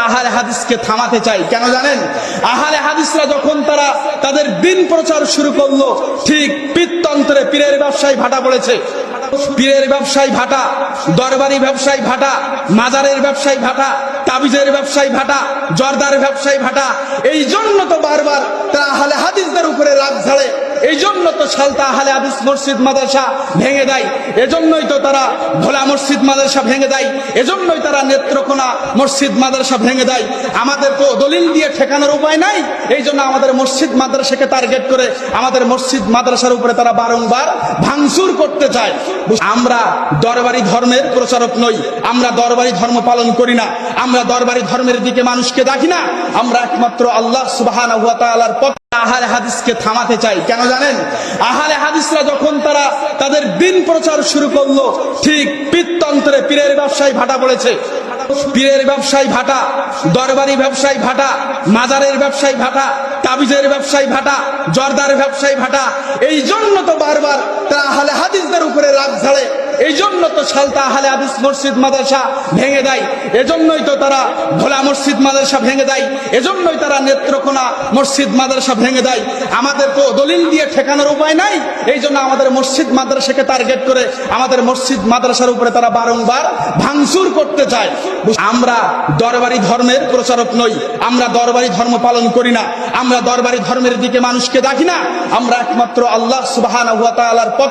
আহলে হাদিসকে থামাতে চাই। কেন জানেন? আহলে হাদিসরা যখন তারা তাদের দিন প্রচার শুরু করলো, ঠিক পিত্তন্তরে পীরের ব্যবসায়ী ভাটা পড়েছে। পীরের ব্যবসায়ী ভাটা, দরবারি ব্যবসায়ী ভাটা, মাজারের ব্যবসায়ী ভাটা, তাবিজের ব্যবসায়ী ভাটা, জর্দার ব্যবসায়ী ভাটা। এই জন্য তো বারবার তারা আহলে হাদিসদের উপরে রাগ ঝাড়ে। এই জন্য তো সালতা আহলে হাদিস মসজিদ মাদ্রাসা ভেঙে দেয়। এজন্যই তো তারা ভোলা মসজিদ মাদ্রাসা ভেঙে দেয়। এজন্যই তারা নেত্রকোনা মসজিদ মাদ্রাসা ভেঙে দেয়। আমাদের তো দলিল দিয়ে ঠেকানোর উপায় নাই। এই জন্য আমাদের মসজিদ মাদ্রাসাকে টার্গেট করে আমাদের মসজিদ মাদ্রাসার উপরে তারা বারংবার ভাঙচুর করতে চায়। আমরা দরবারি ধর্মের প্রচারক নই, আমরা দরবারি ধর্ম পালন করি না, আমরা দরবারি ধর্মের দিকে মানুষকে দেখি না। আমরা একমাত্র আল্লাহ সুবহানাহু ওয়া তাআলার পথে আহলে হাদিসকে থামাতে চাই। কেন জানেন? আহলে হাদিসরা যখন তারা তাদের দিন প্রচার শুরু করলো, ঠিক পিত্তন্তরে পীরের ব্যবসায়ী ভাটা পড়েছে। পীরের ব্যবসায়ী ভাটা, দরবারি ব্যবসায়ী ভাটা, মাজারের ব্যবসায়ী ভাটা, তাবিজের ব্যবসায়ী ভাটা, জর্দার ব্যবসায়ী ভাটা। এই জন্য তো বারবার তারা আহলে হাদিসদের উপরে রাগ ঝাড়ে। এই জন্য তো সালতা আহলে হাদিস মসজিদ মাদ্রাসা ভেঙে দেয়। এজন্যই তো তারা ভোলা মসজিদ মাদ্রাসা ভেঙে দেয়। এজন্যই তারা নেত্রকোনা মসজিদ মাদ্রাসা ভেঙে দেয়। আমাদের তো দলিল দিয়ে ঠেকানোর উপায় নাই। এই জন্য আমাদের মসজিদ মাদ্রাসাকে টার্গেট করে আমাদের মসজিদ মাদ্রাসার উপরে তারা বারংবার ভাঙচুর করতে চায়। আমরা দরবারি ধর্মের প্রচারক নই, আমরা দরবারি ধর্ম পালন করি না, আমরা দরবারি ধর্মের দিকে মানুষকে দেখি না। আমরা একমাত্র আল্লাহ সুবহানাহু ওয়া তাআলার পথে